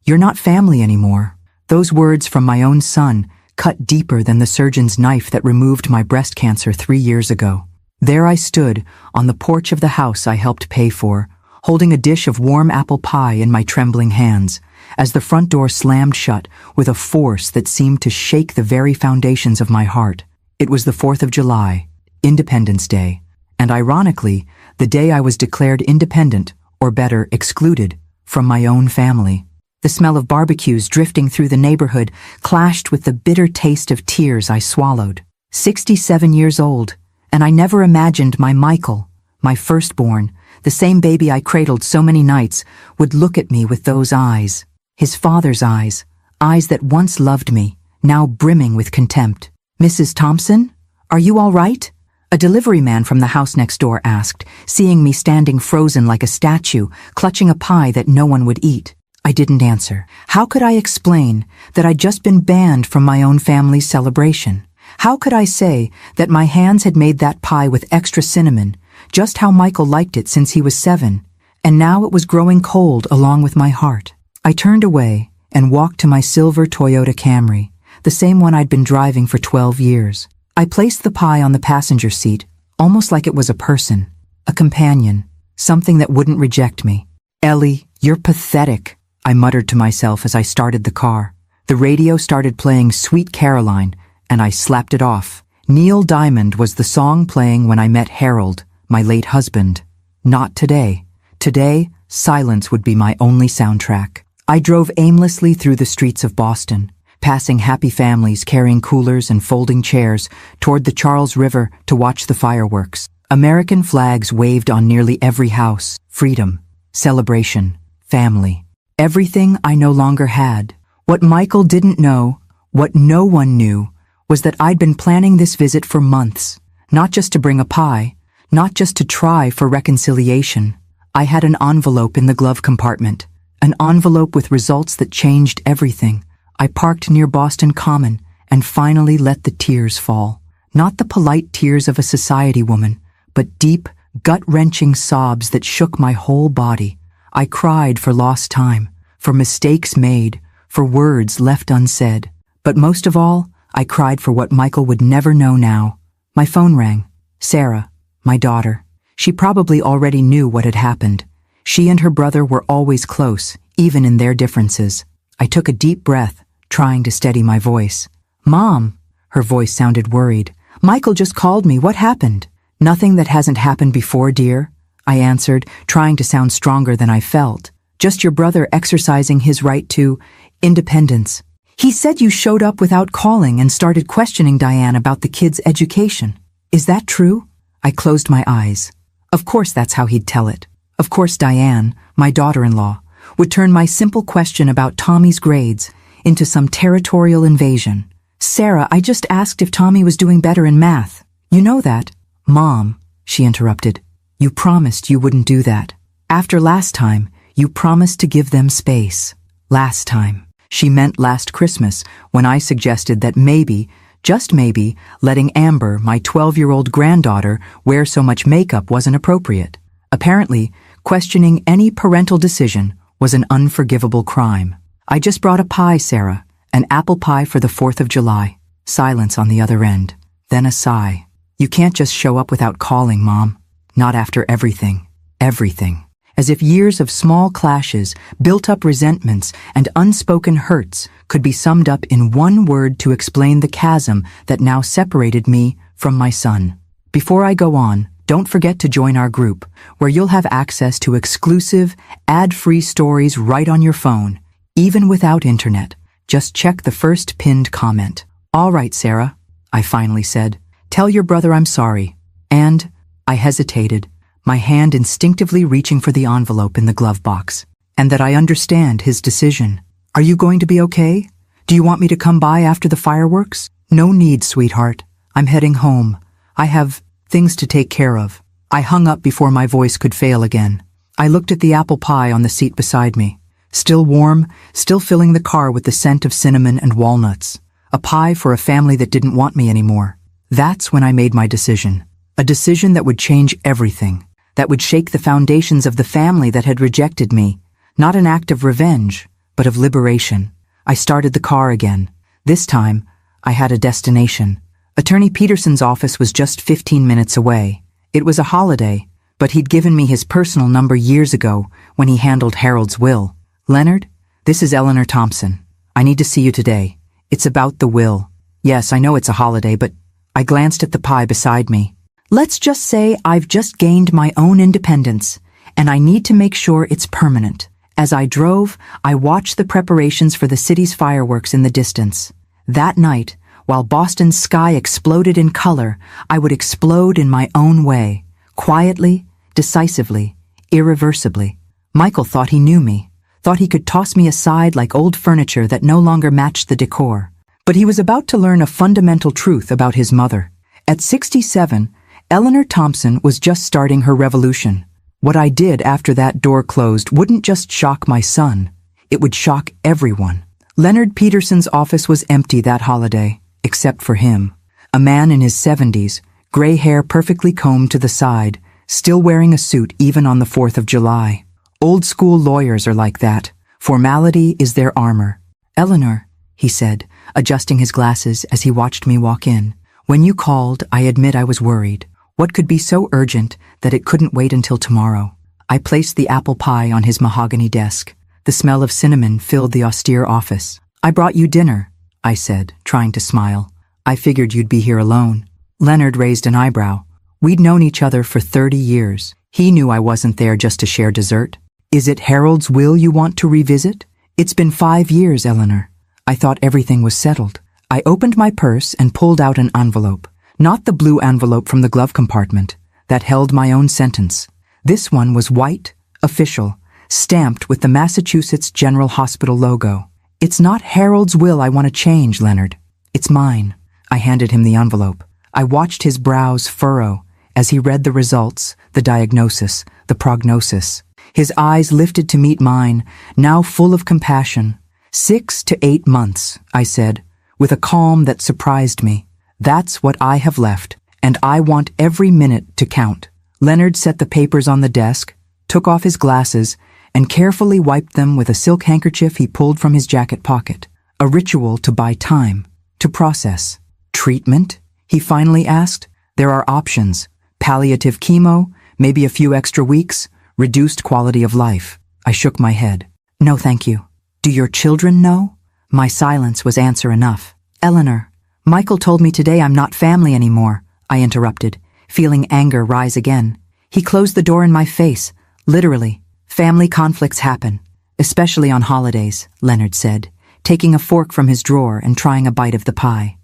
"You're not family anymore." Those words from my own son cut deeper than the surgeon's knife that removed my breast cancer 3 years ago. There I stood, on the porch of the house I helped pay for, holding a dish of warm apple pie in my trembling hands, as the front door slammed shut with a force that seemed to shake the very foundations of my heart. It was the 4th of July, Independence Day, and ironically, the day I was declared independent, or better, excluded, from my own family. The smell of barbecues drifting through the neighborhood clashed with the bitter taste of tears I swallowed. 67 years old, and I never imagined my Michael, my firstborn, the same baby I cradled so many nights, would look at me with those eyes. His father's eyes, eyes that once loved me, now brimming with contempt. "Mrs. Thompson, are you all right?" a delivery man from the house next door asked, seeing me standing frozen like a statue, clutching a pie that no one would eat. I didn't answer. How could I explain that I'd just been banned from my own family's celebration? How could I say that my hands had made that pie with extra cinnamon, just how Michael liked it since he was 7, and now it was growing cold along with my heart? I turned away and walked to my silver Toyota Camry, the same one I'd been driving for 12 years. I placed the pie on the passenger seat, almost like it was a person, a companion, something that wouldn't reject me. "Ellie, you're pathetic," I muttered to myself as I started the car. The radio started playing Sweet Caroline, and I slapped it off. Neil Diamond was the song playing when I met Harold, my late husband. Not today. Today, silence would be my only soundtrack. I drove aimlessly through the streets of Boston, passing happy families carrying coolers and folding chairs toward the Charles River to watch the fireworks. American flags waved on nearly every house. Freedom, celebration, family. Everything I no longer had. What Michael didn't know, what no one knew, was that I'd been planning this visit for months, not just to bring a pie, not just to try for reconciliation. I had an envelope in the glove compartment, an envelope with results that changed everything. I parked near Boston Common and finally let the tears fall. Not the polite tears of a society woman, but deep, gut-wrenching sobs that shook my whole body. I cried for lost time, for mistakes made, for words left unsaid. But most of all, I cried for what Michael would never know now. My phone rang. Sarah, my daughter. She probably already knew what had happened. She and her brother were always close, even in their differences. I took a deep breath, trying to steady my voice. "Mom," her voice sounded worried. "Michael just called me. What happened?" "Nothing that hasn't happened before, dear," I answered, trying to sound stronger than I felt. "Just your brother exercising his right to independence. He said you showed up without calling and started questioning Diane about the kids' education. Is that true?" I closed my eyes. Of course that's how he'd tell it. Of course Diane, my daughter-in-law, would turn my simple question about Tommy's grades into some territorial invasion. "Sarah, I just asked if Tommy was doing better in math. You know that." "Mom," she interrupted, "you promised you wouldn't do that. After last time, you promised to give them space. Last time." She meant last Christmas, when I suggested that maybe, just maybe, letting Amber, my 12-year-old granddaughter, wear so much makeup wasn't appropriate. Apparently, questioning any parental decision was an unforgivable crime. "I just brought a pie, Sarah, an apple pie for the 4th of July. Silence on the other end. Then a sigh. "You can't just show up without calling, Mom. Not after everything. Everything." As if years of small clashes, built-up resentments, and unspoken hurts could be summed up in one word to explain the chasm that now separated me from my son. Before I go on, don't forget to join our group, where you'll have access to exclusive, ad-free stories right on your phone, even without internet. Just check the first pinned comment. "All right, Sarah," I finally said. "Tell your brother I'm sorry." And I hesitated, my hand instinctively reaching for the envelope in the glove box, "and that I understand his decision. Are you going to be okay? Do you want me to come by after the fireworks?" "No need, sweetheart. I'm heading home. I have things to take care of." I hung up before my voice could fail again. I looked at the apple pie on the seat beside me. Still warm, still filling the car with the scent of cinnamon and walnuts. A pie for a family that didn't want me anymore. That's when I made my decision. A decision that would change everything. That would shake the foundations of the family that had rejected me. Not an act of revenge, but of liberation. I started the car again. This time, I had a destination. Attorney Peterson's office was just 15 minutes away. It was a holiday, but he'd given me his personal number years ago when he handled Harold's will. "Leonard, this is Eleanor Thompson. I need to see you today. It's about the will." Yes, I know it's a holiday, but I glanced at the pie beside me. "Let's just say I've just gained my own independence, and I need to make sure it's permanent." As I drove, I watched the preparations for the city's fireworks in the distance. That night, while Boston's sky exploded in color, I would explode in my own way, quietly, decisively, irreversibly. Michael thought he knew me, thought he could toss me aside like old furniture that no longer matched the decor. But he was about to learn a fundamental truth about his mother. At 67, Eleanor Thompson was just starting her revolution. What I did after that door closed wouldn't just shock my son, it would shock everyone. Leonard Peterson's office was empty that holiday, except for him. A man in his 70s, gray hair perfectly combed to the side, still wearing a suit even on the 4th of July. Old-school lawyers are like that. Formality is their armor. "Eleanor," he said, adjusting his glasses as he watched me walk in. "When you called, I admit I was worried. What could be so urgent that it couldn't wait until tomorrow?" I placed the apple pie on his mahogany desk. The smell of cinnamon filled the austere office. "I brought you dinner," I said, trying to smile. "I figured you'd be here alone." Leonard raised an eyebrow. We'd known each other for 30 years. He knew I wasn't there just to share dessert. "Is it Harold's will you want to revisit?" "It's been 5 years, Eleanor. I thought everything was settled." I opened my purse and pulled out an envelope. Not the blue envelope from the glove compartment that held my own sentence. This one was white, official, stamped with the Massachusetts General Hospital logo. "It's not Harold's will I want to change, Leonard. It's mine." I handed him the envelope. I watched his brows furrow as he read the results, the diagnosis, the prognosis. His eyes lifted to meet mine, now full of compassion. 6 to 8 months, I said, with a calm that surprised me. "That's what I have left, and I want every minute to count." Leonard set the papers on the desk, took off his glasses, and carefully wiped them with a silk handkerchief he pulled from his jacket pocket. A ritual to buy time, to process. "Treatment?" he finally asked. "There are options. Palliative chemo, maybe a few extra weeks, reduced quality of life." I shook my head. "No, thank you." "Do your children know?" My silence was answer enough. "Eleanor, Michael told me today I'm not family anymore," I interrupted, feeling anger rise again. He closed the door in my face, literally. "Family conflicts happen, especially on holidays," Leonard said, taking a fork from his drawer and trying a bite of the pie.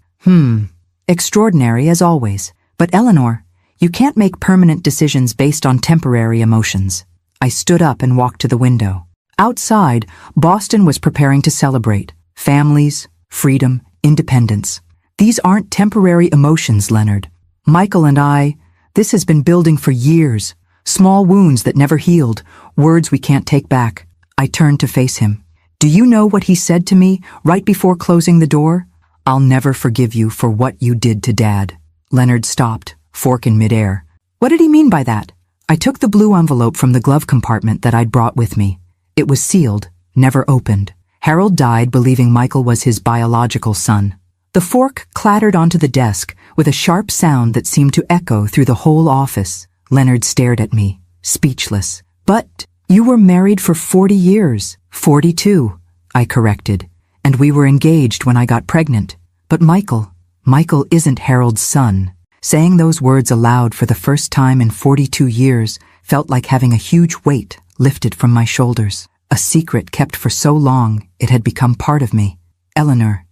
Extraordinary as always. But Eleanor, you can't make permanent decisions based on temporary emotions." I stood up and walked to the window. Outside, Boston was preparing to celebrate. Families, freedom, independence. These aren't temporary emotions, Leonard. Michael and I, this has been building for years. Small wounds that never healed, words we can't take back. I turned to face him. "Do you know what he said to me right before closing the door? 'I'll never forgive you for what you did to Dad.'" Leonard stopped, fork in midair. "What did he mean by that?" I took the blue envelope from the glove compartment that I'd brought with me. It was sealed, never opened. Harold died believing Michael was his biological son. The fork clattered onto the desk with a sharp sound that seemed to echo through the whole office. Leonard stared at me, speechless. "But you were married for 40 years. 42, I corrected. "And we were engaged when I got pregnant. But Michael isn't Harold's son." Saying those words aloud for the first time in 42 years felt like having a huge weight lifted from my shoulders. A secret kept for so long it had become part of me. "Eleanor,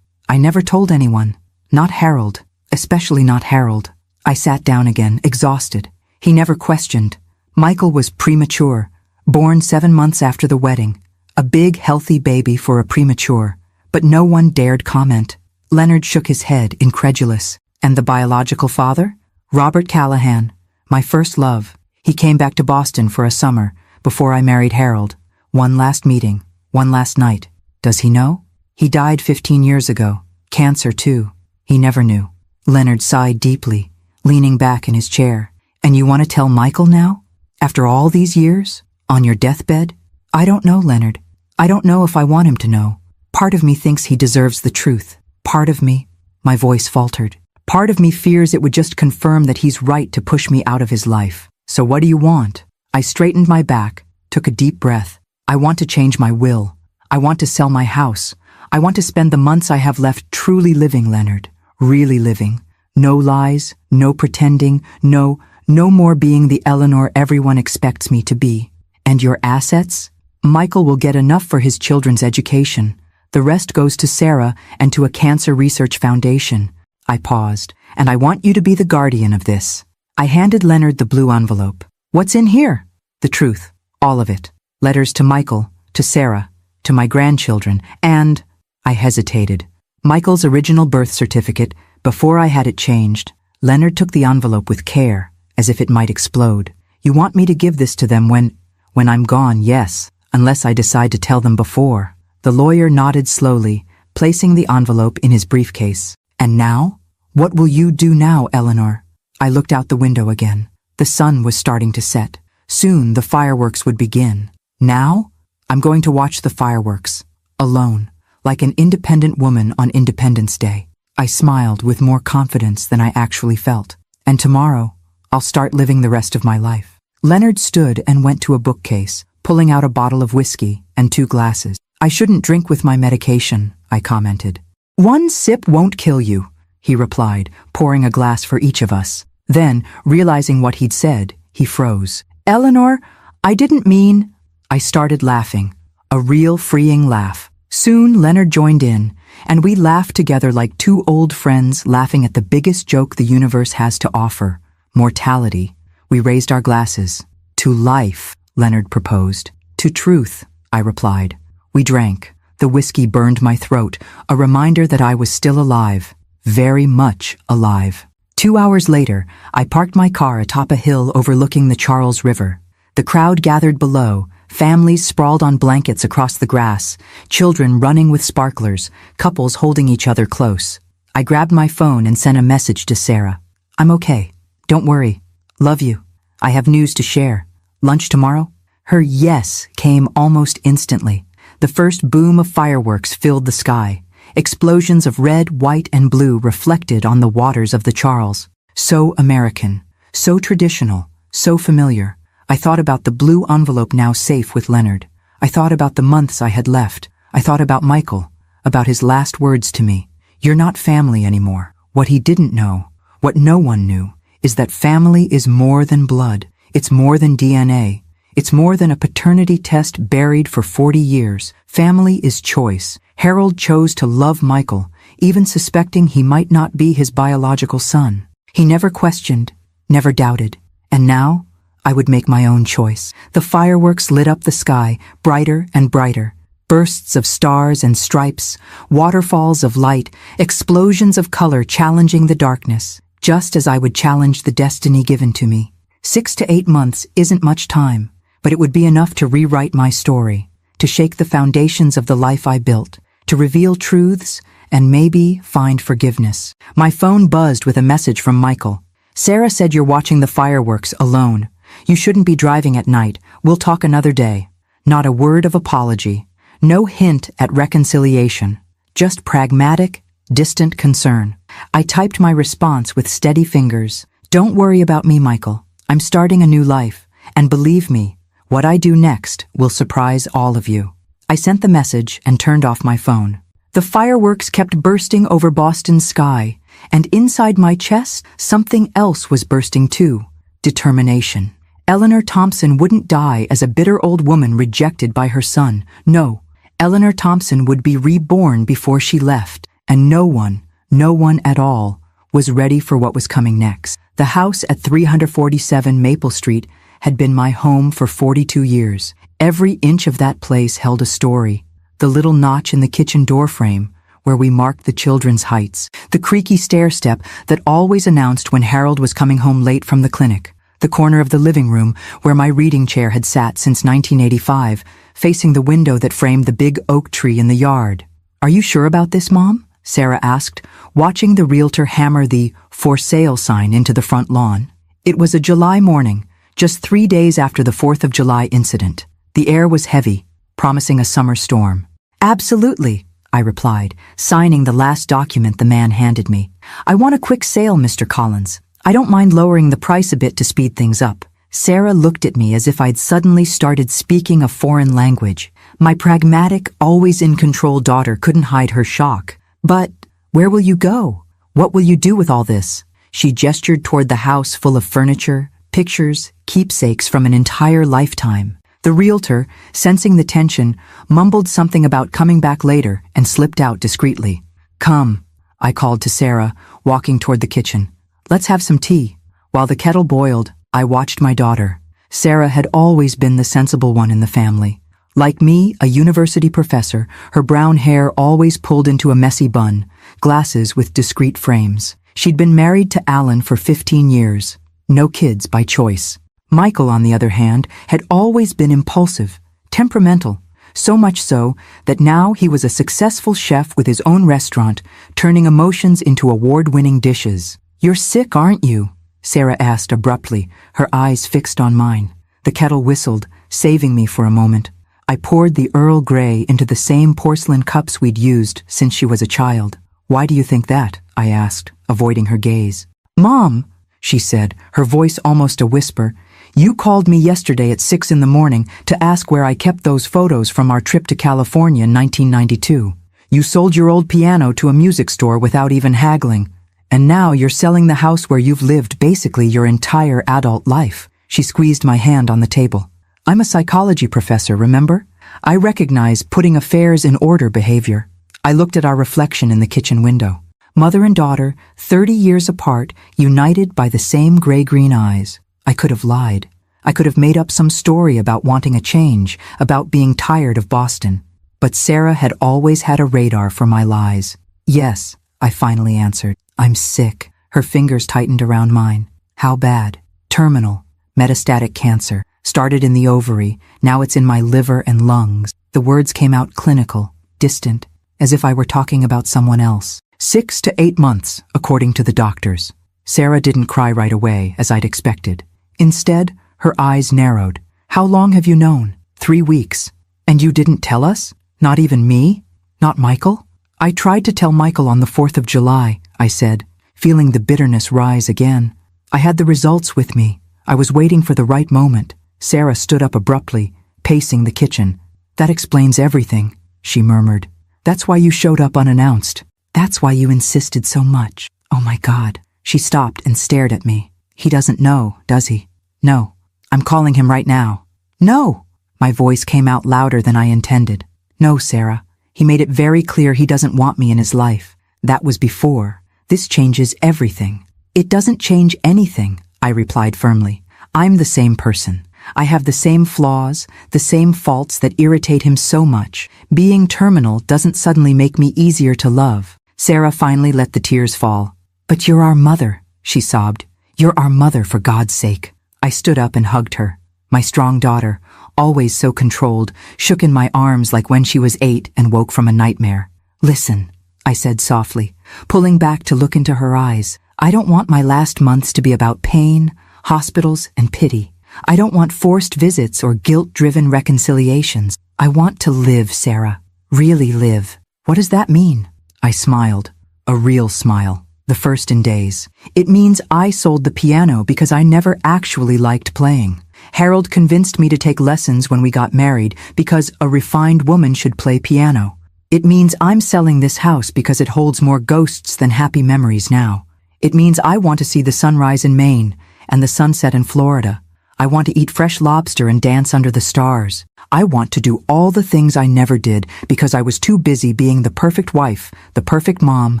I never told anyone. Not Harold, especially not Harold." I sat down again, exhausted. He never questioned. Michael was premature, born 7 months after the wedding. A big, healthy baby for a premature, but no one dared comment. Leonard shook his head, incredulous. "And the biological father?" "Robert Callahan, my first love. He came back to Boston for a summer before I married Harold. One last meeting, one last night. Does he know?" "He died 15 years ago. Cancer, too. He never knew." Leonard sighed deeply, leaning back in his chair. "And you want to tell Michael now? After all these years? On your deathbed?" "I don't know, Leonard. I don't know if I want him to know. Part of me thinks he deserves the truth. Part of me, my voice faltered. Part of me fears it would just confirm that he's right to push me out of his life. So what do you want? I straightened my back, took a deep breath. I want to change my will. I want to sell my house. I want to spend the months I have left truly living, Leonard. Really living. No lies, no pretending, no more being the Eleanor everyone expects me to be. And your assets? Michael will get enough for his children's education. The rest goes to Sarah and to a cancer research foundation. I paused. And I want you to be the guardian of this. I handed Leonard the blue envelope. What's in here? The truth. All of it. Letters to Michael, to Sarah, to my grandchildren, and... I hesitated. Michael's original birth certificate, before I had it changed. Leonard took the envelope with care, as if it might explode. You want me to give this to them when I'm gone, yes, unless I decide to tell them before. The lawyer nodded slowly, placing the envelope in his briefcase. And now? What will you do now, Eleanor? I looked out the window again. The sun was starting to set. Soon the fireworks would begin. Now? I'm going to watch the fireworks. Alone. Like an independent woman on Independence Day. I smiled with more confidence than I actually felt. And tomorrow, I'll start living the rest of my life. Leonard stood and went to a bookcase, pulling out a bottle of whiskey and 2 glasses. I shouldn't drink with my medication, I commented. 1 sip won't kill you, he replied, pouring a glass for each of us. Then, realizing what he'd said, he froze. Eleanor, I didn't mean... I started laughing. A real freeing laugh. Soon Leonard joined in, and we laughed together like 2 old friends laughing at the biggest joke the universe has to offer, mortality. We raised our glasses. To life, Leonard proposed. To truth, I replied. We drank. The whiskey burned my throat, a reminder that I was still alive, very much alive. 2 hours later, I parked my car atop a hill overlooking the Charles River. The crowd gathered below, families sprawled on blankets across the grass, children running with sparklers, couples holding each other close. I grabbed my phone and sent a message to Sarah. I'm okay. Don't worry. Love you. I have news to share. Lunch tomorrow? Her yes came almost instantly. The first boom of fireworks filled the sky. Explosions of red, white, and blue reflected on the waters of the Charles. So American, so traditional, so familiar. I thought about the blue envelope now safe with Leonard. I thought about the months I had left. I thought about Michael, about his last words to me. You're not family anymore. What he didn't know, what no one knew, is that family is more than blood. It's more than DNA. It's more than a paternity test buried for 40 years. Family is choice. Harold chose to love Michael, even suspecting he might not be his biological son. He never questioned, never doubted. And now, I would make my own choice. The fireworks lit up the sky, brighter and brighter. Bursts of stars and stripes, waterfalls of light, explosions of color challenging the darkness, just as I would challenge the destiny given to me. 6 to 8 months isn't much time, but it would be enough to rewrite my story, to shake the foundations of the life I built, to reveal truths, and maybe find forgiveness. My phone buzzed with a message from Michael. Sarah said you're watching the fireworks alone. You shouldn't be driving at night. We'll talk another day. Not a word of apology. No hint at reconciliation. Just pragmatic, distant concern. I typed my response with steady fingers. Don't worry about me, Michael. I'm starting a new life. And believe me, what I do next will surprise all of you. I sent the message and turned off my phone. The fireworks kept bursting over Boston's sky, and inside my chest, something else was bursting too. Determination. Eleanor Thompson wouldn't die as a bitter old woman rejected by her son. No, Eleanor Thompson would be reborn before she left, and no one at all, was ready for what was coming next. The house at 347 Maple Street had been my home for 42 years. Every inch of that place held a story. The little notch in the kitchen door frame, where we marked the children's heights. The creaky stair-step that always announced when Harold was coming home late from the clinic. The corner of the living room where my reading chair had sat since 1985, facing the window that framed the big oak tree in the yard. Are you sure about this, Mom? Sarah asked, watching the realtor hammer the "for sale" sign into the front lawn. It was a July morning, just 3 days after the 4th of July incident. The air was heavy, promising a summer storm. Absolutely, I replied, signing the last document the man handed me. I want a quick sale, Mr. Collins. I don't mind lowering the price a bit to speed things up. Sarah looked at me as if I'd suddenly started speaking a foreign language. My pragmatic, always in control daughter couldn't hide her shock. But where will you go? What will you do with all this? She gestured toward the house full of furniture, pictures, keepsakes from an entire lifetime. The realtor, sensing the tension, mumbled something about coming back later and slipped out discreetly. Come, I called to Sarah, walking toward the kitchen. Let's have some tea. While the kettle boiled, I watched my daughter. Sarah had always been the sensible one in the family. Like me, a university professor, her brown hair always pulled into a messy bun, glasses with discreet frames. She'd been married to Alan for 15 years. No kids by choice. Michael, on the other hand, had always been impulsive, temperamental, so much so that now he was a successful chef with his own restaurant, turning emotions into award-winning dishes. You're sick, aren't you? Sarah asked abruptly, her eyes fixed on mine. The kettle whistled, saving me for a moment. I poured the Earl Grey into the same porcelain cups we'd used since she was a child. Why do you think that? I asked, avoiding her gaze. Mom, she said, her voice almost a whisper, you called me yesterday at 6 a.m. to ask where I kept those photos from our trip to California in 1992. You sold your old piano to a music store without even haggling. And now you're selling the house where you've lived basically your entire adult life. She squeezed my hand on the table. I'm a psychology professor, remember? I recognize putting affairs in order behavior. I looked at our reflection in the kitchen window. Mother and daughter, 30 years apart, united by the same gray-green eyes. I could have lied. I could have made up some story about wanting a change, about being tired of Boston. But Sarah had always had a radar for my lies. Yes, I finally answered. I'm sick. Her fingers tightened around mine. How bad? Terminal. Metastatic cancer. Started in the ovary. Now it's in my liver and lungs. The words came out clinical, distant, as if I were talking about someone else. 6 to 8 months, according to the doctors. Sarah didn't cry right away, as I'd expected. Instead, her eyes narrowed. How long have you known? 3 weeks. And you didn't tell us? Not even me? Not Michael? I tried to tell Michael on the 4th of July, I said, feeling the bitterness rise again. I had the results with me. I was waiting for the right moment. Sarah stood up abruptly, pacing the kitchen. That explains everything, she murmured. That's why you showed up unannounced. That's why you insisted so much. Oh my God. She stopped and stared at me. He doesn't know, does he? No. I'm calling him right now. No! My voice came out louder than I intended. No, Sarah. He made it very clear he doesn't want me in his life. That was before. This changes everything. It doesn't change anything, I replied firmly. I'm the same person. I have the same flaws, the same faults that irritate him so much. Being terminal doesn't suddenly make me easier to love. Sarah finally let the tears fall. But you're our mother, she sobbed. You're our mother, for God's sake. I stood up and hugged her. My strong daughter, always so controlled, shook in my arms like when she was 8 and woke from a nightmare. Listen, I said softly, pulling back to look into her eyes. I don't want my last months to be about pain, hospitals, and pity. I don't want forced visits or guilt-driven reconciliations. I want to live, Sarah. Really live. What does that mean? I smiled. A real smile. The first in days. It means I sold the piano because I never actually liked playing. Harold convinced me to take lessons when we got married because a refined woman should play piano. It means I'm selling this house because it holds more ghosts than happy memories now. It means I want to see the sunrise in Maine and the sunset in Florida. I want to eat fresh lobster and dance under the stars. I want to do all the things I never did because I was too busy being the perfect wife, the perfect mom,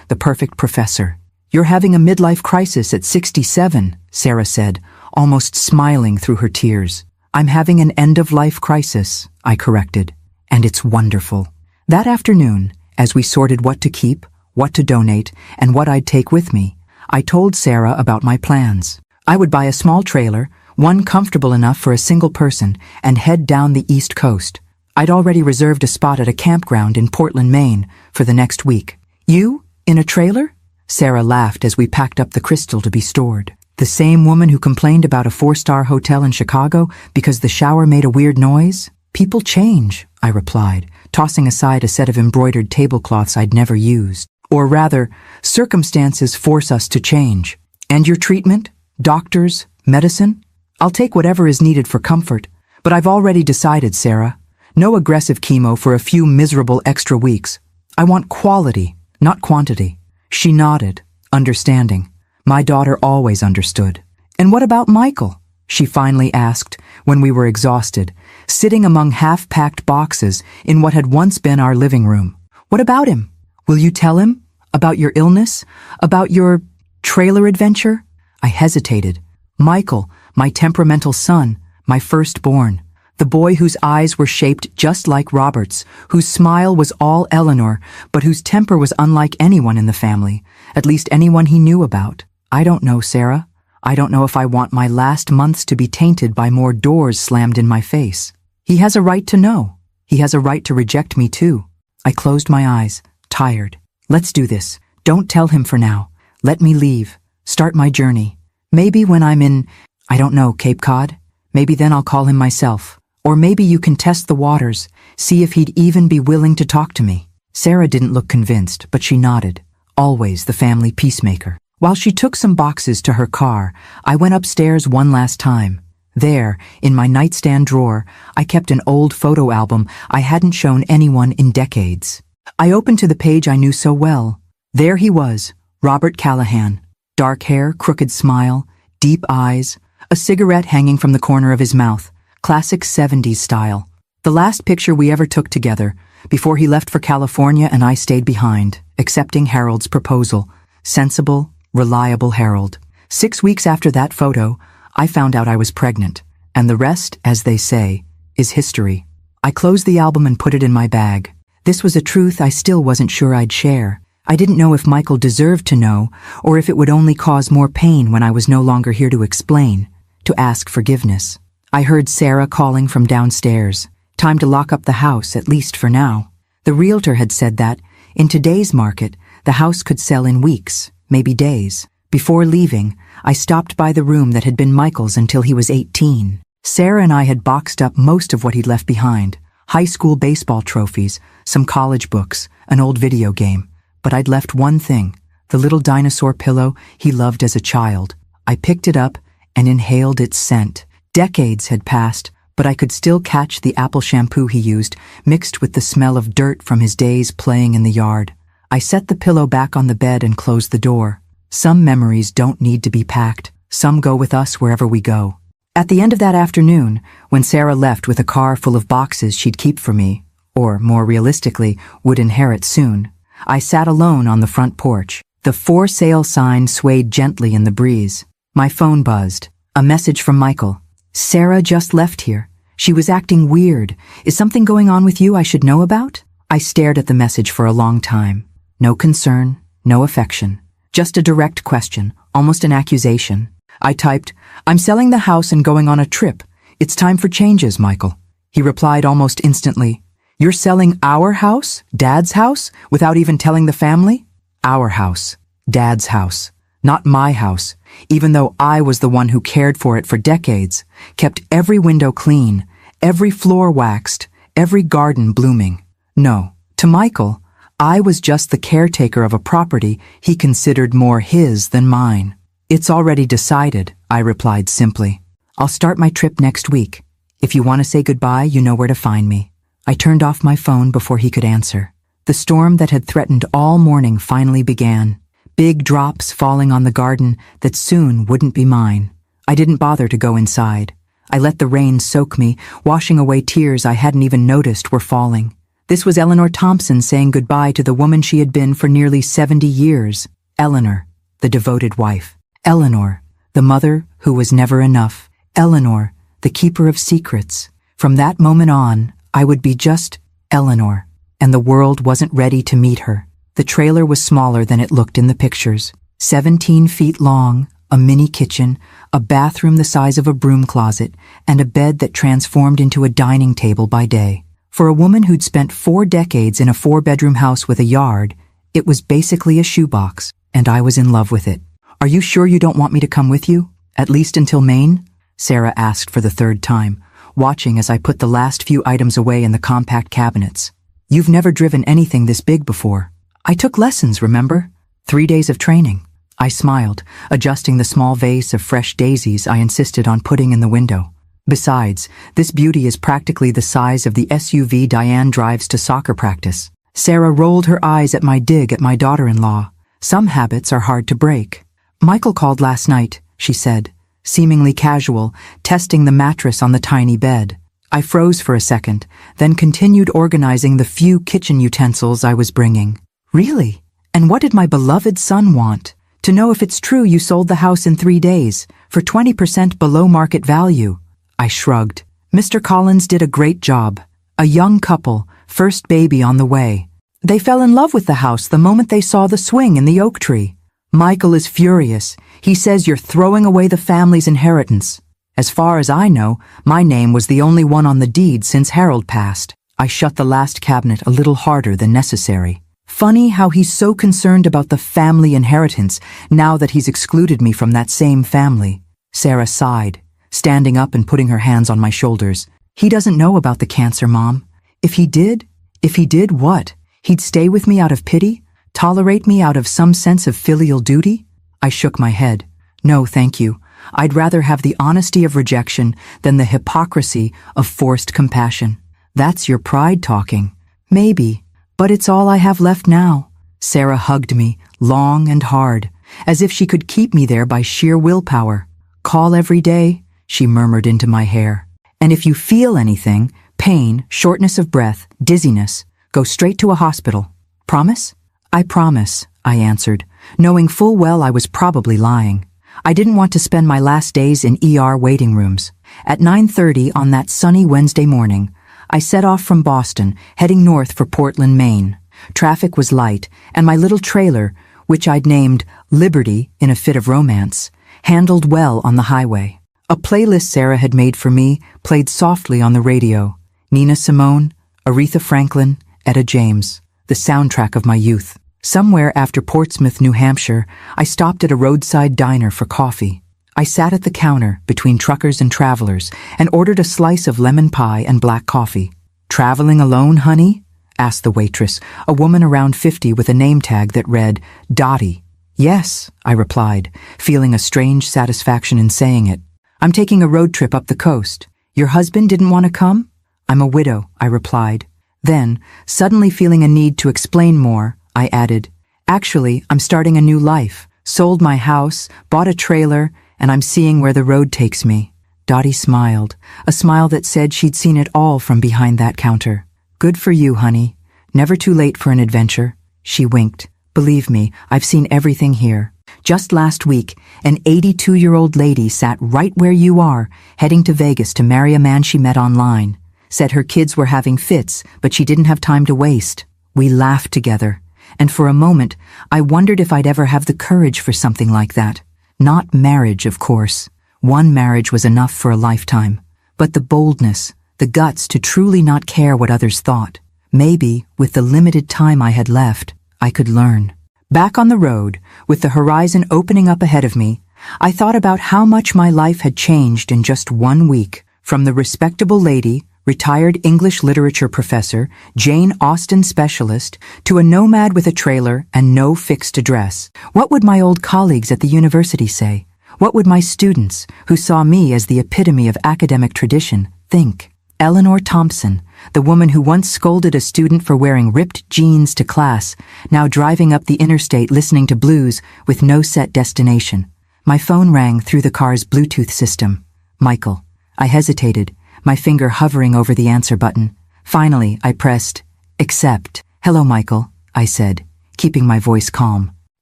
the perfect professor. You're having a midlife crisis at 67, Sarah said, almost smiling through her tears. I'm having an end-of-life crisis, I corrected, and it's wonderful. That afternoon, as we sorted what to keep, what to donate, and what I'd take with me, I told Sarah about my plans. I would buy a small trailer, one comfortable enough for a single person, and head down the East Coast. I'd already reserved a spot at a campground in Portland, Maine, for the next week. You, in a trailer? Sarah laughed as we packed up the crystal to be stored. The same woman who complained about a 4-star hotel in Chicago because the shower made a weird noise? People change, I replied, tossing aside a set of embroidered tablecloths I'd never used. Or rather, circumstances force us to change. And your treatment? Doctors? Medicine? I'll take whatever is needed for comfort. But I've already decided, Sarah. No aggressive chemo for a few miserable extra weeks. I want quality, not quantity. She nodded, understanding. My daughter always understood. And what about Michael? She finally asked when we were exhausted, sitting among half-packed boxes in what had once been our living room. What about him? Will you tell him? About your illness? About your trailer adventure? I hesitated. Michael, my temperamental son, my firstborn. The boy whose eyes were shaped just like Robert's, whose smile was all Eleanor, but whose temper was unlike anyone in the family, at least anyone he knew about. I don't know, Sarah. I don't know if I want my last months to be tainted by more doors slammed in my face. He has a right to know. He has a right to reject me too. I closed my eyes, tired. Let's do this. Don't tell him for now. Let me leave. Start my journey. Maybe when I'm in, I don't know, Cape Cod? Maybe then I'll call him myself. Or maybe you can test the waters, see if he'd even be willing to talk to me. Sarah didn't look convinced, but she nodded. Always the family peacemaker. While she took some boxes to her car, I went upstairs one last time. There, in my nightstand drawer, I kept an old photo album I hadn't shown anyone in decades. I opened to the page I knew so well. There he was, Robert Callahan. Dark hair, crooked smile, deep eyes, a cigarette hanging from the corner of his mouth. Classic 70s style. The last picture we ever took together, before he left for California and I stayed behind, accepting Harold's proposal. Sensible, reliable Harold. 6 weeks after that photo, I found out I was pregnant, and the rest, as they say, is history. I closed the album and put it in my bag. This was a truth I still wasn't sure I'd share. I didn't know if Michael deserved to know, or if it would only cause more pain when I was no longer here to explain, to ask forgiveness. I heard Sarah calling from downstairs. Time to lock up the house, at least for now. The realtor had said that, in today's market, the house could sell in weeks, maybe days. Before leaving, I stopped by the room that had been Michael's until he was 18. Sarah and I had boxed up most of what he'd left behind. High school baseball trophies, some college books, an old video game. But I'd left one thing, the little dinosaur pillow he loved as a child. I picked it up and inhaled its scent. Decades had passed, but I could still catch the apple shampoo he used, mixed with the smell of dirt from his days playing in the yard. I set the pillow back on the bed and closed the door. Some memories don't need to be packed. Some go with us wherever we go. At the end of that afternoon, when Sarah left with a car full of boxes she'd keep for me, or more realistically, would inherit soon, I sat alone on the front porch. The for sale sign swayed gently in the breeze. My phone buzzed. A message from Michael. Sarah just left here. She was acting weird. Is something going on with you I should know about? I stared at the message for a long time. No concern, no affection. Just a direct question, almost an accusation. I typed, I'm selling the house and going on a trip. It's time for changes, Michael. He replied almost instantly. You're selling our house? Dad's house? Without even telling the family? Our house. Dad's house. Not my house, even though I was the one who cared for it for decades, kept every window clean, every floor waxed, every garden blooming. No, to Michael, I was just the caretaker of a property he considered more his than mine. It's already decided, I replied simply. I'll start my trip next week. If you want to say goodbye, you know where to find me. I turned off my phone before he could answer. The storm that had threatened all morning finally began. Big drops falling on the garden that soon wouldn't be mine. I didn't bother to go inside. I let the rain soak me, washing away tears I hadn't even noticed were falling. This was Eleanor Thompson saying goodbye to the woman she had been for nearly 70 years. Eleanor, the devoted wife. Eleanor, the mother who was never enough. Eleanor, the keeper of secrets. From that moment on, I would be just Eleanor, and the world wasn't ready to meet her. The trailer was smaller than it looked in the pictures. 17 feet long, a mini kitchen, a bathroom the size of a broom closet, and a bed that transformed into a dining table by day. For a woman who'd spent 4 decades in a 4-bedroom house with a yard, it was basically a shoebox, and I was in love with it. Are you sure you don't want me to come with you? At least until Maine? Sarah asked for the 3rd time. watching as I put the last few items away in the compact cabinets. "You've never driven anything this big before." "I took lessons, remember? 3 days of training." I smiled, adjusting the small vase of fresh daisies I insisted on putting in the window. "Besides, this beauty is practically the size of the SUV Diane drives to soccer practice." Sarah rolled her eyes at my dig at my daughter-in-law. "Some habits are hard to break." "Michael called last night," she said, seemingly casual, testing the mattress on the tiny bed. I froze for a second, then continued organizing the few kitchen utensils I was bringing. "Really? And what did my beloved son want? To know if it's true you sold the house in 3 days, for 20% below market value." I shrugged. "Mr. Collins did a great job. A young couple, first baby on the way. They fell in love with the house the moment they saw the swing in the oak tree. Michael is furious. He says you're throwing away the family's inheritance. As far as I know, my name was the only one on the deed since Harold passed." I shut the last cabinet a little harder than necessary. "Funny how he's so concerned about the family inheritance now that he's excluded me from that same family." Sarah sighed, standing up and putting her hands on my shoulders. "He doesn't know about the cancer, Mom. If he did what? He'd stay with me out of pity? Tolerate me out of some sense of filial duty?" I shook my head. "No, thank you. I'd rather have the honesty of rejection than the hypocrisy of forced compassion." "That's your pride talking." "Maybe, but it's all I have left now." Sarah hugged me, long and hard, as if she could keep me there by sheer willpower. "Call every day," she murmured into my hair. "And if you feel anything, pain, shortness of breath, dizziness, go straight to a hospital. Promise?" "I promise," I answered, knowing full well I was probably lying. I didn't want to spend my last days in ER waiting rooms. At 9:30 on that sunny Wednesday morning, I set off from Boston, heading north for Portland, Maine. Traffic was light, and my little trailer, which I'd named Liberty in a fit of romance, handled well on the highway. A playlist Sarah had made for me played softly on the radio. Nina Simone, Aretha Franklin, Etta James, the soundtrack of my youth. Somewhere after Portsmouth, New Hampshire, I stopped at a roadside diner for coffee. I sat at the counter between truckers and travelers and ordered a slice of lemon pie and black coffee. "Traveling alone, honey?" asked the waitress, a woman around 50 with a name tag that read Dottie. "Yes," I replied, feeling a strange satisfaction in saying it. "I'm taking a road trip up the coast. Your husband didn't want to come?" "I'm a widow," I replied. Then, suddenly feeling a need to explain more, I added, "Actually, I'm starting a new life. Sold my house, bought a trailer, and I'm seeing where the road takes me." Dottie smiled, a smile that said she'd seen it all from behind that counter. "Good for you, honey. Never too late for an adventure." She winked. "Believe me, I've seen everything here. Just last week, an 82-year-old lady sat right where you are, heading to Vegas to marry a man she met online. Said her kids were having fits, but she didn't have time to waste. We laughed together, and for a moment, I wondered if I'd ever have the courage for something like that. Not marriage, of course. One marriage was enough for a lifetime. But the boldness, the guts to truly not care what others thought. Maybe, with the limited time I had left, I could learn. Back on the road, with the horizon opening up ahead of me, I thought about how much my life had changed in just 1 week. From the respectable lady, retired English literature professor, Jane Austen specialist, to a nomad with a trailer and no fixed address. What would my old colleagues at the university say? What would my students, who saw me as the epitome of academic tradition, think? Eleanor Thompson, the woman who once scolded a student for wearing ripped jeans to class, now driving up the interstate listening to blues with no set destination. My phone rang through the car's Bluetooth system. Michael. I hesitated, my finger hovering over the answer button. Finally, I pressed, accept. "Hello, Michael," I said, keeping my voice calm.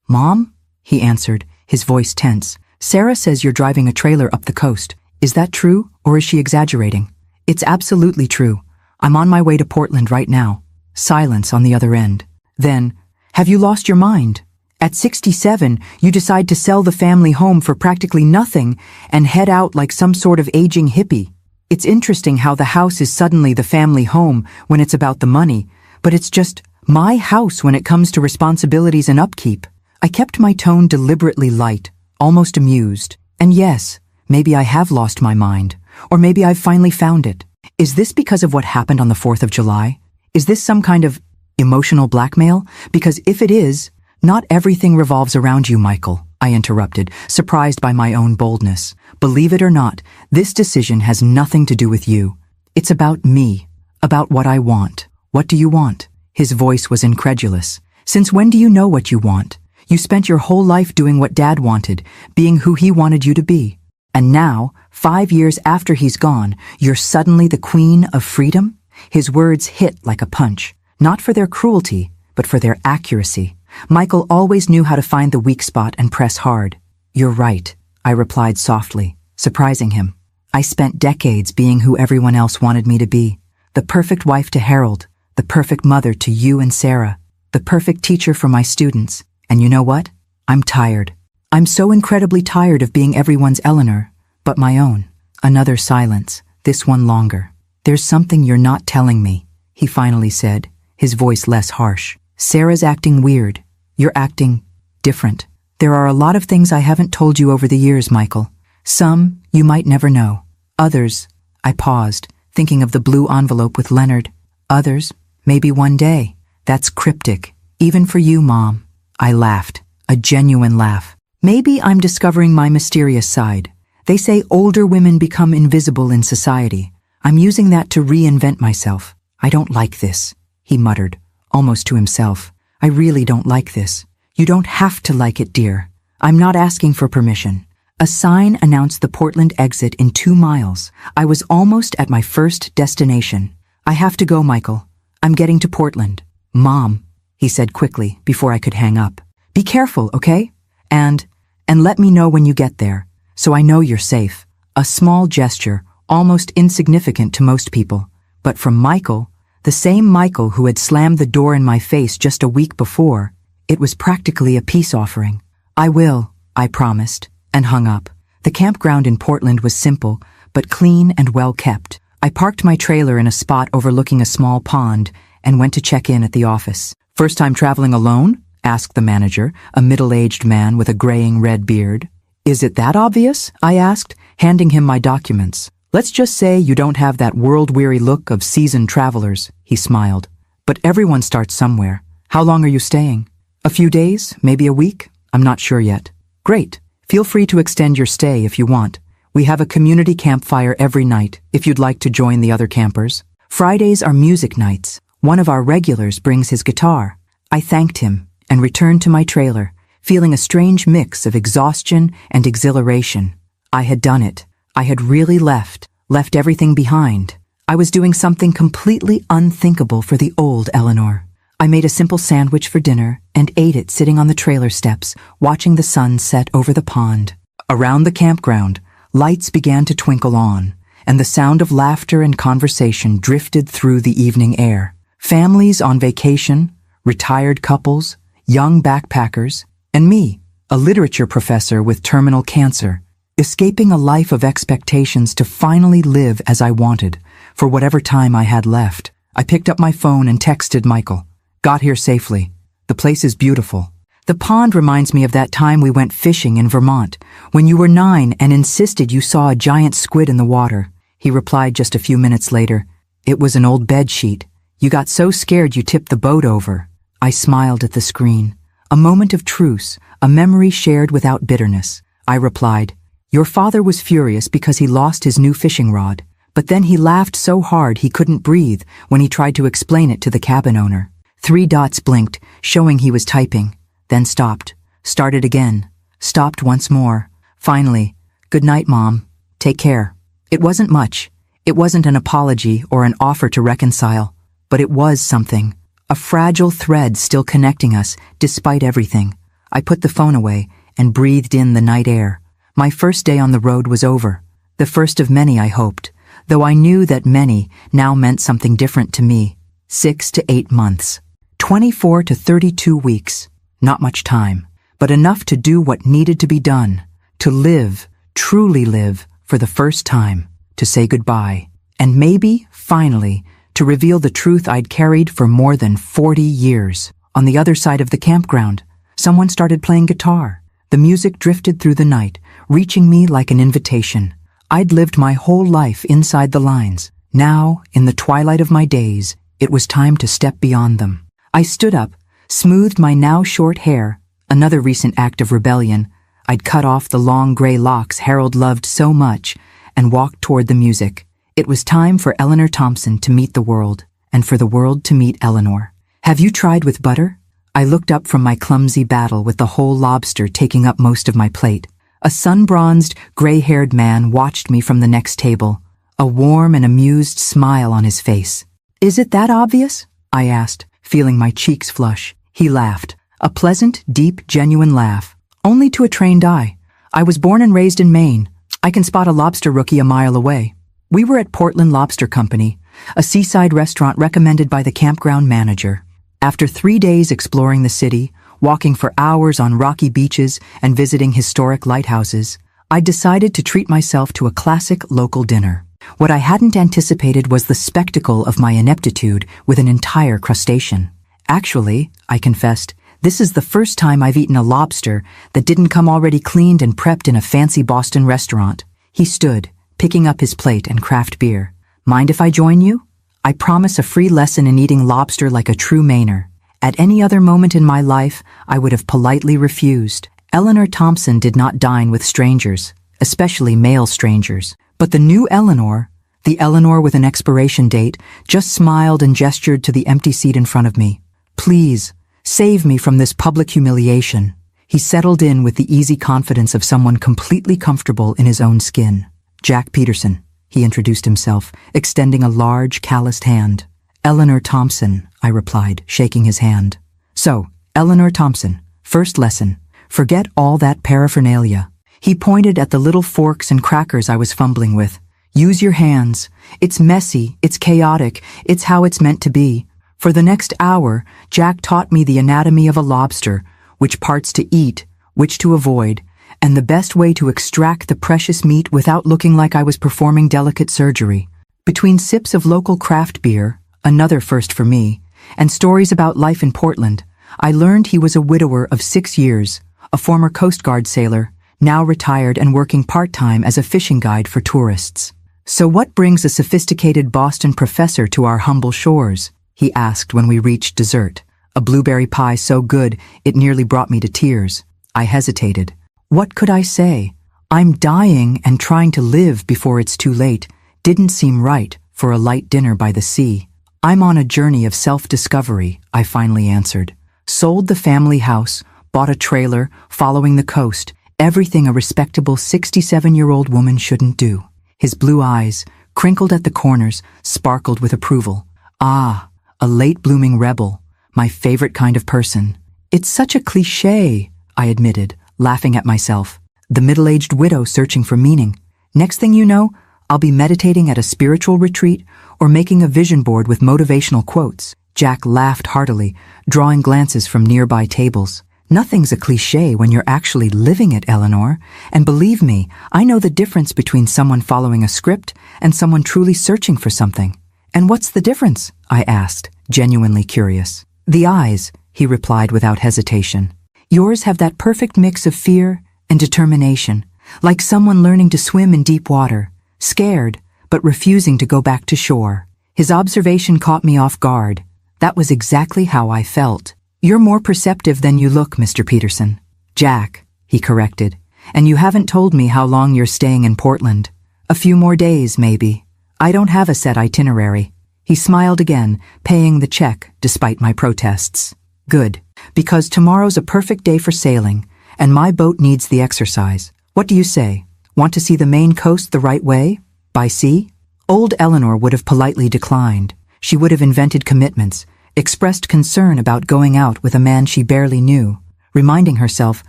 "Mom?" he answered, his voice tense. "Sarah says you're driving a trailer up the coast. Is that true, or is she exaggerating?" "It's absolutely true. I'm on my way to Portland right now." Silence on the other end. Then, "Have you lost your mind? At 67, you decide to sell the family home for practically nothing and head out like some sort of aging hippie. It's interesting how the house is suddenly the family home when it's about the money, but it's just my house when it comes to responsibilities and upkeep." I kept my tone deliberately light, almost amused. "And yes, maybe I have lost my mind. Or maybe I've finally found it. Is this because of what happened on the 4th of July? Is this some kind of emotional blackmail? Because if it is, not everything revolves around you, Michael, I interrupted, surprised by my own boldness. Believe it or not, this decision has nothing to do with you. It's about me, about what I want. What do you want? His voice was incredulous. Since when do you know what you want? You spent your whole life doing what Dad wanted, being who he wanted you to be. And now, 5 years after he's gone, you're suddenly the queen of freedom? His words hit like a punch, not for their cruelty, but for their accuracy. Michael always knew how to find the weak spot and press hard. You're right, I replied softly, surprising him. I spent decades being who everyone else wanted me to be. The perfect wife to Harold, the perfect mother to you and Sarah, the perfect teacher for my students. And you know what? I'm tired. I'm so incredibly tired of being everyone's Eleanor, but my own. Another silence, this one longer. There's something you're not telling me, he finally said, his voice less harsh. Sarah's acting weird. You're acting different. There are a lot of things I haven't told you over the years, Michael. Some you might never know. Others, I paused, thinking of the blue envelope with Leonard. Others, maybe one day. That's cryptic, even for you, Mom. I laughed, a genuine laugh. Maybe I'm discovering my mysterious side. They say older women become invisible in society. I'm using that to reinvent myself. I don't like this, he muttered, almost to himself. I really don't like this. You don't have to like it, dear. I'm not asking for permission. A sign announced the Portland exit in 2 miles. I was almost at my first destination. I have to go, Michael. I'm getting to Portland. Mom, he said quickly before I could hang up. Be careful, okay? And let me know when you get there, so I know you're safe. A small gesture, almost insignificant to most people. But from Michael, the same Michael who had slammed the door in my face just a week before, it was practically a peace offering. I will, I promised, and hung up. The campground in Portland was simple, but clean and well kept. I parked my trailer in a spot overlooking a small pond and went to check in at the office. First time traveling alone? Asked the manager, a middle-aged man with a graying red beard. Is it that obvious? I asked, handing him my documents. Let's just say you don't have that world-weary look of seasoned travelers, he smiled. But everyone starts somewhere. How long are you staying? A few days, maybe a week? I'm not sure yet. Great. Feel free to extend your stay if you want. We have a community campfire every night, if you'd like to join the other campers. Fridays are music nights. One of our regulars brings his guitar. I thanked him and returned to my trailer, feeling a strange mix of exhaustion and exhilaration. I had done it. I had really left everything behind. I was doing something completely unthinkable for the old Eleanor. I made a simple sandwich for dinner and ate it sitting on the trailer steps, watching the sun set over the pond. Around the campground, lights began to twinkle on, and the sound of laughter and conversation drifted through the evening air. Families on vacation, retired couples, young backpackers, and me, a literature professor with terminal cancer, escaping a life of expectations to finally live as I wanted, for whatever time I had left. I picked up my phone and texted Michael. Got here safely. The place is beautiful. The pond reminds me of that time we went fishing in Vermont, when you were 9 and insisted you saw a giant squid in the water. He replied just a few minutes later. It was an old bed sheet. You got so scared you tipped the boat over. I smiled at the screen. A moment of truce, a memory shared without bitterness. I replied, Your father was furious because he lost his new fishing rod, but then he laughed so hard he couldn't breathe when he tried to explain it to the cabin owner. 3 dots blinked, showing he was typing, then stopped, started again, stopped once more. Finally, good night, Mom. Take care. It wasn't much. It wasn't an apology or an offer to reconcile, but it was something. A fragile thread still connecting us, despite everything. I put the phone away and breathed in the night air. My first day on the road was over. The first of many, I hoped, though I knew that many now meant something different to me. 6 to 8 months. 24 to 32 weeks. Not much time, but enough to do what needed to be done. To live, truly live, for the first time. To say goodbye. And maybe, finally, to reveal the truth I'd carried for more than 40 years. On the other side of the campground, someone started playing guitar. The music drifted through the night, reaching me like an invitation. I'd lived my whole life inside the lines. Now, in the twilight of my days, it was time to step beyond them. I stood up, smoothed my now short hair, another recent act of rebellion. I'd cut off the long gray locks Harold loved so much and walked toward the music. It was time for Eleanor Thompson to meet the world, and for the world to meet Eleanor. Have you tried with butter? I looked up from my clumsy battle with the whole lobster taking up most of my plate. A sun-bronzed, gray-haired man watched me from the next table, a warm and amused smile on his face. Is it that obvious? I asked, feeling my cheeks flush. He laughed, a pleasant, deep, genuine laugh. Only to a trained eye. I was born and raised in Maine. I can spot a lobster rookie a mile away. We were at Portland Lobster Company, a seaside restaurant recommended by the campground manager. After 3 days exploring the city, walking for hours on rocky beaches and visiting historic lighthouses, I decided to treat myself to a classic local dinner. What I hadn't anticipated was the spectacle of my ineptitude with an entire crustacean. Actually, I confessed, this is the first time I've eaten a lobster that didn't come already cleaned and prepped in a fancy Boston restaurant. He stood, picking up his plate and craft beer. Mind if I join you? I promise a free lesson in eating lobster like a true Mainer. At any other moment in my life, I would have politely refused. Eleanor Thompson did not dine with strangers, especially male strangers. But the new Eleanor, the Eleanor with an expiration date, just smiled and gestured to the empty seat in front of me. Please, save me from this public humiliation. He settled in with the easy confidence of someone completely comfortable in his own skin. Jack Peterson, he introduced himself, extending a large, calloused hand. Eleanor Thompson, I replied, shaking his hand. So, Eleanor Thompson, first lesson. Forget all that paraphernalia. He pointed at the little forks and crackers I was fumbling with. Use your hands. It's messy, it's chaotic, it's how it's meant to be. For the next hour, Jack taught me the anatomy of a lobster, which parts to eat, which to avoid, and the best way to extract the precious meat without looking like I was performing delicate surgery. Between sips of local craft beer, another first for me, and stories about life in Portland, I learned he was a widower of 6 years, a former Coast Guard sailor, now retired and working part-time as a fishing guide for tourists. So what brings a sophisticated Boston professor to our humble shores? He asked when we reached dessert, a blueberry pie so good it nearly brought me to tears. I hesitated. What could I say? I'm dying and trying to live before it's too late didn't seem right for a light dinner by the sea. I'm on a journey of self-discovery, I finally answered. Sold the family house, bought a trailer, following the coast, everything a respectable 67-year-old woman shouldn't do. His blue eyes, crinkled at the corners, sparkled with approval. Ah, a late-blooming rebel, my favorite kind of person. It's such a cliché, I admitted, laughing at myself. The middle-aged widow searching for meaning. Next thing you know, I'll be meditating at a spiritual retreat or making a vision board with motivational quotes. Jack laughed heartily, drawing glances from nearby tables. Nothing's a cliché when you're actually living it, Eleanor. And believe me, I know the difference between someone following a script and someone truly searching for something. And what's the difference? I asked, genuinely curious. The eyes, he replied without hesitation. Yours have that perfect mix of fear and determination, like someone learning to swim in deep water, scared, but refusing to go back to shore. His observation caught me off guard. That was exactly how I felt. You're more perceptive than you look, Mr. Peterson. Jack, he corrected. And you haven't told me how long you're staying in Portland. A few more days, maybe. I don't have a set itinerary. He smiled again, paying the check despite my protests. Good, because tomorrow's a perfect day for sailing, and my boat needs the exercise. What do you say? Want to see the Maine coast the right way? By sea? Old Eleanor would have politely declined. She would have invented commitments, expressed concern about going out with a man she barely knew, reminding herself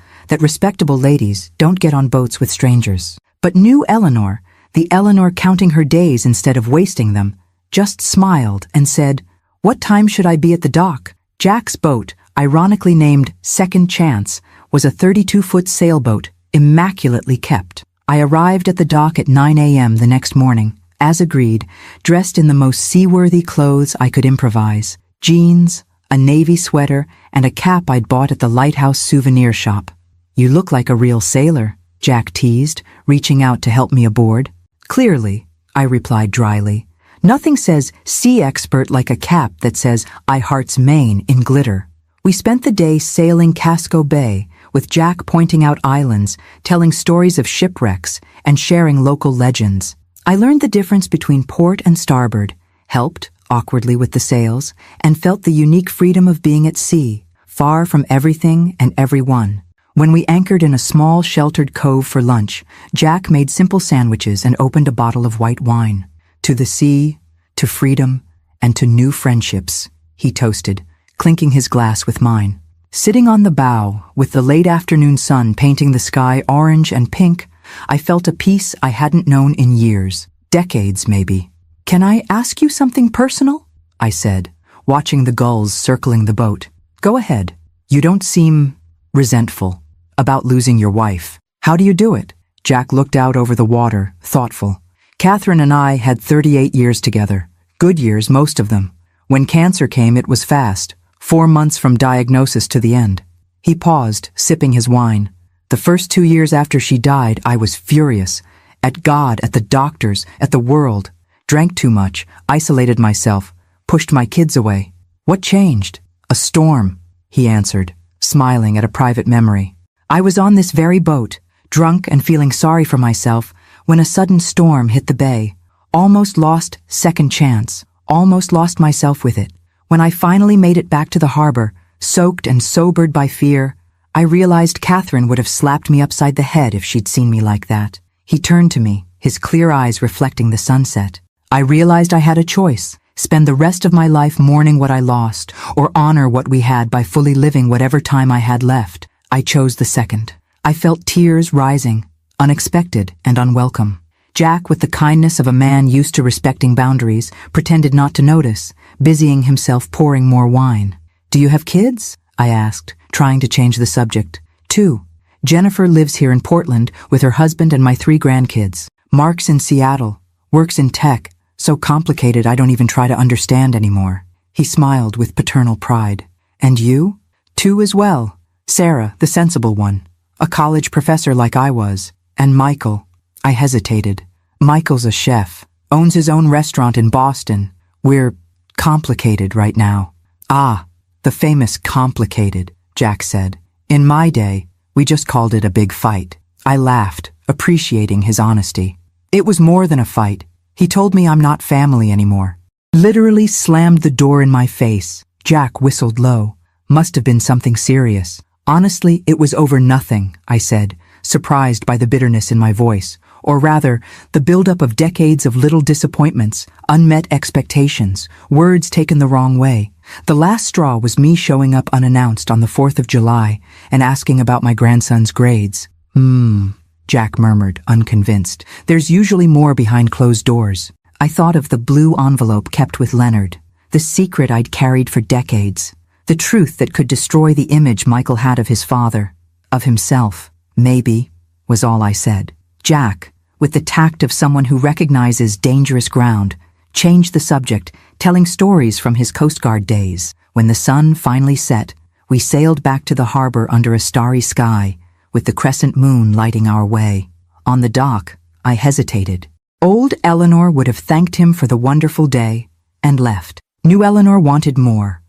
that respectable ladies don't get on boats with strangers. But new Eleanor, the Eleanor counting her days instead of wasting them, just smiled and said, "What time should I be at the dock?" Jack's boat, ironically named Second Chance, was a 32-foot sailboat, immaculately kept. I arrived at the dock at 9 a.m. the next morning, as agreed, dressed in the most seaworthy clothes I could improvise. Jeans, a navy sweater, and a cap I'd bought at the Lighthouse souvenir shop. You look like a real sailor, Jack teased, reaching out to help me aboard. Clearly, I replied dryly. Nothing says sea expert like a cap that says I hearts Maine in glitter. We spent the day sailing Casco Bay, with Jack pointing out islands, telling stories of shipwrecks, and sharing local legends. I learned the difference between port and starboard, helped, awkwardly with the sails, and felt the unique freedom of being at sea, far from everything and everyone. When we anchored in a small, sheltered cove for lunch, Jack made simple sandwiches and opened a bottle of white wine. To the sea, to freedom, and to new friendships, he toasted, clinking his glass with mine. Sitting on the bow, with the late afternoon sun painting the sky orange and pink, I felt a peace I hadn't known in years, decades maybe. "Can I ask you something personal?" I said, watching the gulls circling the boat. "Go ahead. You don't seem resentful about losing your wife. How do you do it?" Jack looked out over the water, thoughtful. "Catherine and I had 38 years together. Good years, most of them. When cancer came, it was fast. 4 months from diagnosis to the end." He paused, sipping his wine. "The first 2 years after she died, I was furious. At God, at the doctors, at the world. Drank too much, isolated myself, pushed my kids away. What changed?" "A storm," he answered, smiling at a private memory. "I was on this very boat, drunk and feeling sorry for myself, when a sudden storm hit the bay. Almost lost second chance, almost lost myself with it. When I finally made it back to the harbor, soaked and sobered by fear, I realized Catherine would have slapped me upside the head if she'd seen me like that." He turned to me, his clear eyes reflecting the sunset. "I realized I had a choice. Spend the rest of my life mourning what I lost, or honor what we had by fully living whatever time I had left. I chose the second." I felt tears rising, unexpected and unwelcome. Jack, with the kindness of a man used to respecting boundaries, pretended not to notice, busying himself pouring more wine. "Do you have kids?" I asked, trying to change the subject. "2. Jennifer lives here in Portland with her husband and my 3 grandkids. Mark's in Seattle, works in tech, so complicated I don't even try to understand anymore." He smiled with paternal pride. "And you?" "2 as well. Sarah, the sensible one, a college professor like I was, and Michael." I hesitated. "Michael's a chef, owns his own restaurant in Boston. We're complicated right now." "Ah, the famous complicated," Jack said. "In my day, we just called it a big fight." I laughed, appreciating his honesty. "It was more than a fight. He told me I'm not family anymore." Literally slammed the door in my face. Jack whistled low. Must have been something serious. "Honestly, it was over nothing," I said, surprised by the bitterness in my voice, or rather, the buildup of decades of little disappointments, unmet expectations, words taken the wrong way. The last straw was me showing up unannounced on the 4th of July and asking about my grandson's grades. Jack murmured, unconvinced. "There's usually more behind closed doors." I thought of the blue envelope kept with Leonard, the secret I'd carried for decades. The truth that could destroy the image Michael had of his father, of himself. "Maybe," was all I said. Jack, with the tact of someone who recognizes dangerous ground, changed the subject, telling stories from his Coast Guard days. When the sun finally set, we sailed back to the harbor under a starry sky, with the crescent moon lighting our way. On the dock, I hesitated. Old Eleanor would have thanked him for the wonderful day, and left. New Eleanor wanted more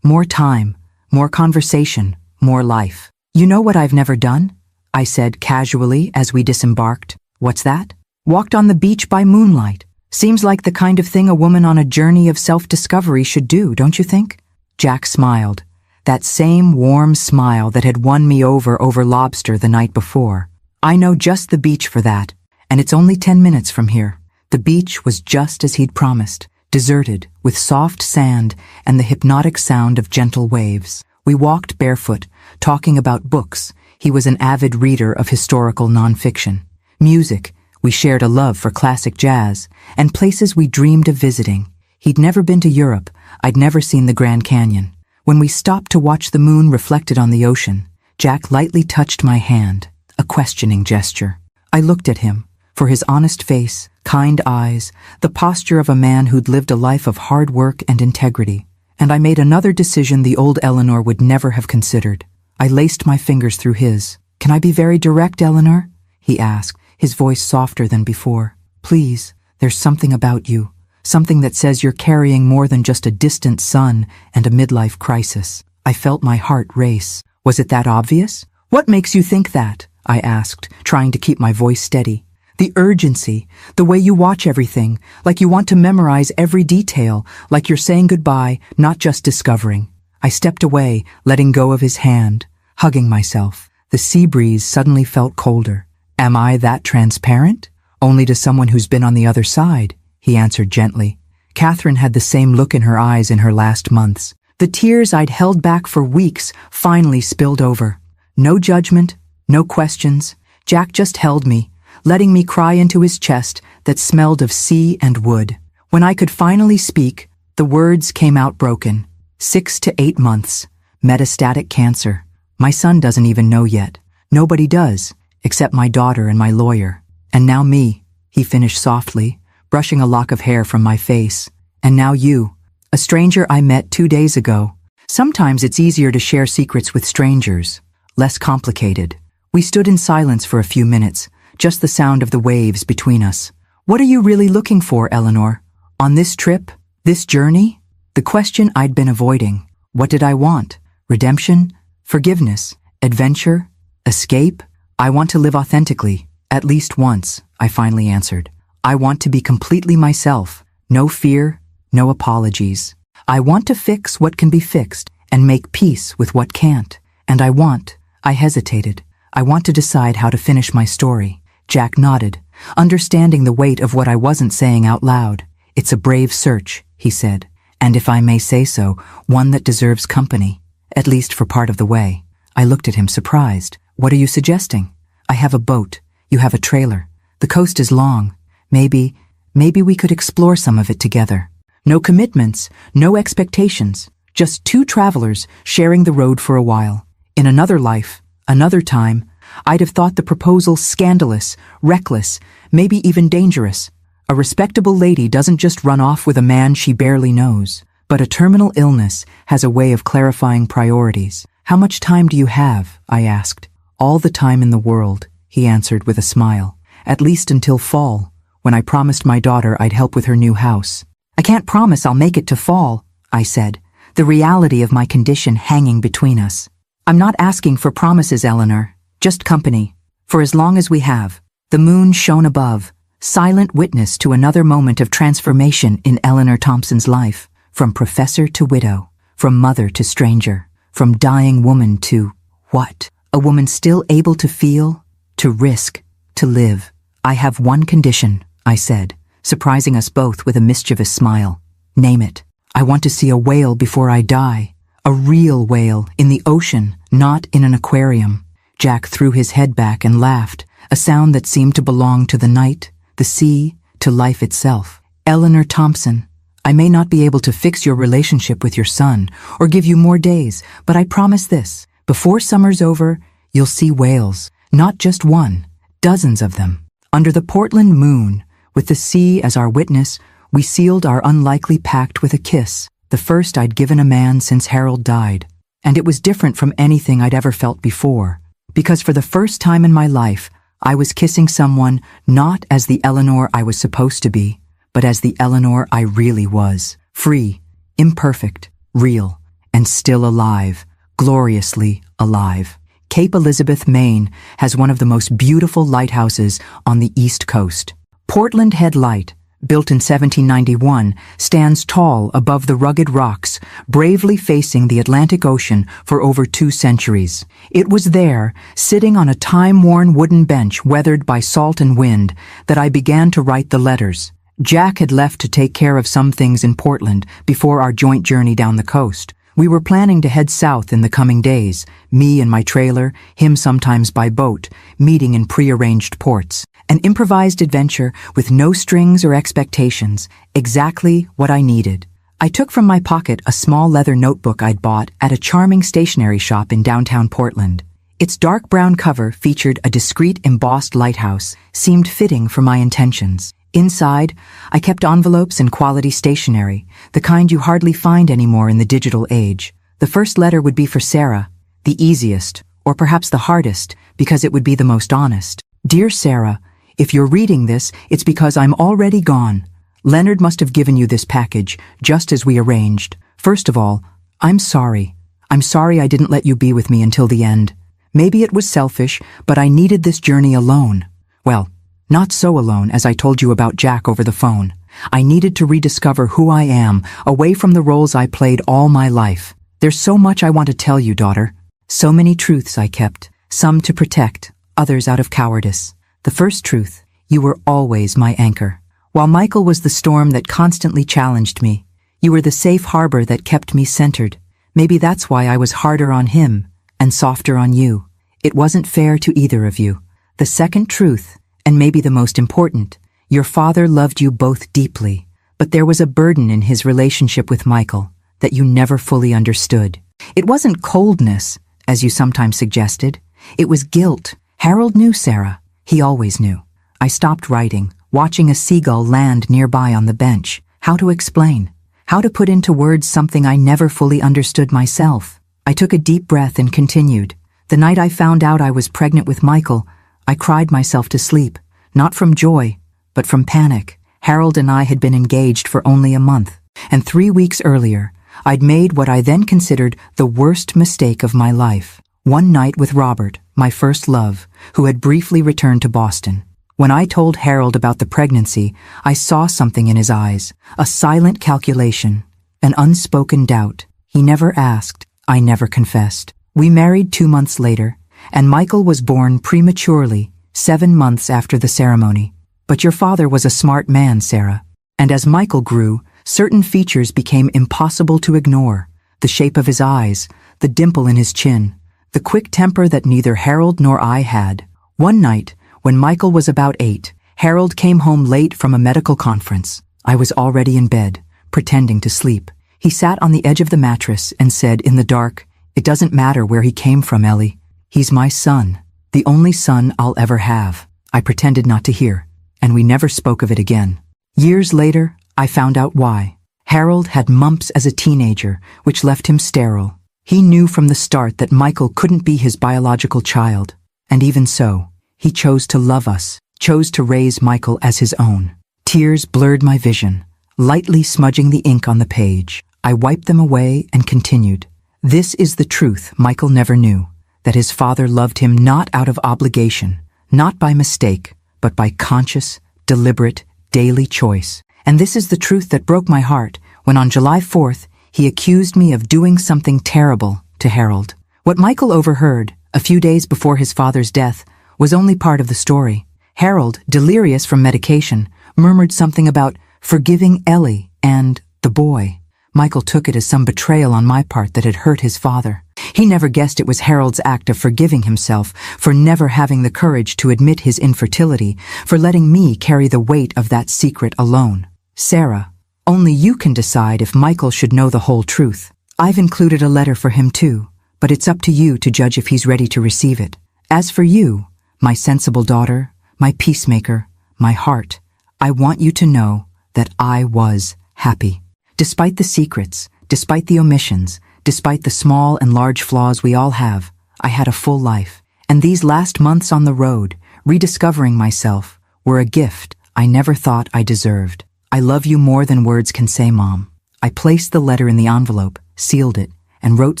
time, more conversation, more life. "You know what I've never done?" I said casually as we disembarked. "What's that?" "Walked on the beach by moonlight. Seems like the kind of thing a woman on a journey of self-discovery should do, don't you think?" Jack smiled, that same warm smile that had won me over lobster the night before. "I know just the beach for that, and it's only 10 minutes from here." The beach was just as he'd promised, deserted, with soft sand and the hypnotic sound of gentle waves. We walked barefoot, talking about books. He was an avid reader of historical nonfiction. Music, we shared a love for classic jazz, and places we dreamed of visiting. He'd never been to Europe. I'd never seen the Grand Canyon. When we stopped to watch the moon reflected on the ocean, Jack lightly touched my hand, a questioning gesture. I looked at him, for his honest face, kind eyes, the posture of a man who'd lived a life of hard work and integrity. And I made another decision the old Eleanor would never have considered. I laced my fingers through his. "Can I be very direct, Eleanor?" he asked, his voice softer than before. Please, there's something about you. Something that says you're carrying more than just a distant son and a midlife crisis. I felt my heart race. Was it that obvious? What makes you think that? I asked, trying to keep my voice steady. The urgency, the way you watch everything, like you want to memorize every detail, like you're saying goodbye, not just discovering. I stepped away, letting go of his hand, hugging myself. The sea breeze suddenly felt colder. Am I that transparent? Only to someone who's been on the other side, he answered gently. Catherine had the same look in her eyes in her last months. The tears I'd held back for weeks finally spilled over. No judgment, no questions. Jack just held me, letting me cry into his chest that smelled of sea and wood. When I could finally speak, the words came out broken. 6 to 8 months. Metastatic cancer. My son doesn't even know yet. Nobody does, except my daughter and my lawyer. And now me, he finished softly, brushing a lock of hair from my face. And now you, a stranger I met 2 days ago. Sometimes it's easier to share secrets with strangers. Less complicated. We stood in silence for a few minutes, just the sound of the waves between us. What are you really looking for, Eleanor? On this trip? This journey? The question I'd been avoiding. What did I want? Redemption? Forgiveness? Adventure? Escape? I want to live authentically. At least once, I finally answered. I want to be completely myself. No fear, no apologies. I want to fix what can be fixed and make peace with what can't. And I hesitated. I want to decide how to finish my story. Jack nodded, understanding the weight of what I wasn't saying out loud. It's a brave search, he said. And if I may say so, one that deserves company, at least for part of the way. I looked at him surprised. What are you suggesting? I have a boat. You have a trailer. The coast is long. Maybe we could explore some of it together. No commitments, no expectations. Just 2 travelers sharing the road for a while. In another life, another time, I'd have thought the proposal scandalous, reckless, maybe even dangerous. A respectable lady doesn't just run off with a man she barely knows. But a terminal illness has a way of clarifying priorities. How much time do you have? I asked. All the time in the world, he answered with a smile. At least until fall, when I promised my daughter I'd help with her new house. I can't promise I'll make it to fall, I said, the reality of my condition hanging between us. I'm not asking for promises, Eleanor, just company. For as long as we have. The moon shone above, silent witness to another moment of transformation in Eleanor Thompson's life, from professor to widow, from mother to stranger, from dying woman to, what? A woman still able to feel, to risk, to live. I have one condition, I said, surprising us both with a mischievous smile. Name it. I want to see a whale before I die. A real whale, in the ocean, not in an aquarium. Jack threw his head back and laughed, a sound that seemed to belong to the night, the sea, to life itself. Eleanor Thompson, I may not be able to fix your relationship with your son, or give you more days, but I promise this. Before summer's over, you'll see whales. Not just one, dozens of them. Under the Portland moon, with the sea as our witness, we sealed our unlikely pact with a kiss, the first I'd given a man since Harold died. And it was different from anything I'd ever felt before, because for the first time in my life, I was kissing someone not as the Eleanor I was supposed to be, but as the Eleanor I really was. Free, imperfect, real, and still alive, gloriously alive. Cape Elizabeth, Maine, has one of the most beautiful lighthouses on the East Coast. Portland Head Light, built in 1791, stands tall above the rugged rocks, bravely facing the Atlantic Ocean for over 2 centuries. It was there, sitting on a time-worn wooden bench weathered by salt and wind, that I began to write the letters. Jack had left to take care of some things in Portland before our joint journey down the coast. We were planning to head south in the coming days, me in my trailer, him sometimes by boat, meeting in pre-arranged ports. An improvised adventure with no strings or expectations, exactly what I needed. I took from my pocket a small leather notebook I'd bought at a charming stationery shop in downtown Portland. Its dark brown cover featured a discreet embossed lighthouse, seemed fitting for my intentions. Inside, I kept envelopes and quality stationery, the kind you hardly find anymore in the digital age. The first letter would be for Sarah, the easiest, or perhaps the hardest, because it would be the most honest. Dear Sarah, If you're reading this, it's because I'm already gone. Leonard must have given you this package, just as we arranged. First of all, I'm sorry. I'm sorry I didn't let you be with me until the end. Maybe it was selfish, but I needed this journey alone. Well, not so alone as I told you about Jack over the phone. I needed to rediscover who I am, away from the roles I played all my life. There's so much I want to tell you, daughter. So many truths I kept, some to protect, others out of cowardice. The first truth, you were always my anchor. While Michael was the storm that constantly challenged me, you were the safe harbor that kept me centered. Maybe that's why I was harder on him and softer on you. It wasn't fair to either of you. The second truth, and maybe the most important, your father loved you both deeply, but there was a burden in his relationship with Michael that you never fully understood. It wasn't coldness, as you sometimes suggested. It was guilt. Harold knew, Sarah. He always knew. I stopped writing, watching a seagull land nearby on the bench. How to explain? How to put into words something I never fully understood myself? I took a deep breath and continued. The night I found out I was pregnant with Michael, I cried myself to sleep, not from joy, but from panic. Harold and I had been engaged for only a month, and 3 weeks earlier, I'd made what I then considered the worst mistake of my life. One night with Robert, my first love, who had briefly returned to Boston. When I told Harold about the pregnancy, I saw something in his eyes, a silent calculation, an unspoken doubt. He never asked, I never confessed. We married 2 months later, and Michael was born prematurely, 7 months after the ceremony. But your father was a smart man, Sarah. And as Michael grew, certain features became impossible to ignore. The shape of his eyes, the dimple in his chin, the quick temper that neither Harold nor I had. One night, when Michael was about 8, Harold came home late from a medical conference. I was already in bed, pretending to sleep. He sat on the edge of the mattress and said in the dark, "It doesn't matter where he came from, Ellie. He's my son, the only son I'll ever have." I pretended not to hear, and we never spoke of it again. Years later, I found out why. Harold had mumps as a teenager, which left him sterile. He knew from the start that Michael couldn't be his biological child, and even so, he chose to love us, chose to raise Michael as his own. Tears blurred my vision, lightly smudging the ink on the page. I wiped them away and continued. This is the truth Michael never knew, that his father loved him not out of obligation, not by mistake, but by conscious, deliberate, daily choice. And this is the truth that broke my heart when on July 4th, he accused me of doing something terrible to Harold. What Michael overheard, a few days before his father's death, was only part of the story. Harold, delirious from medication, murmured something about forgiving Ellie and the boy. Michael took it as some betrayal on my part that had hurt his father. He never guessed it was Harold's act of forgiving himself for never having the courage to admit his infertility, for letting me carry the weight of that secret alone. Sarah, only you can decide if Michael should know the whole truth. I've included a letter for him too, but it's up to you to judge if he's ready to receive it. As for you, my sensible daughter, my peacemaker, my heart, I want you to know that I was happy. Despite the secrets, despite the omissions, despite the small and large flaws we all have, I had a full life. And these last months on the road, rediscovering myself, were a gift I never thought I deserved. I love you more than words can say, Mom. I placed the letter in the envelope, sealed it, and wrote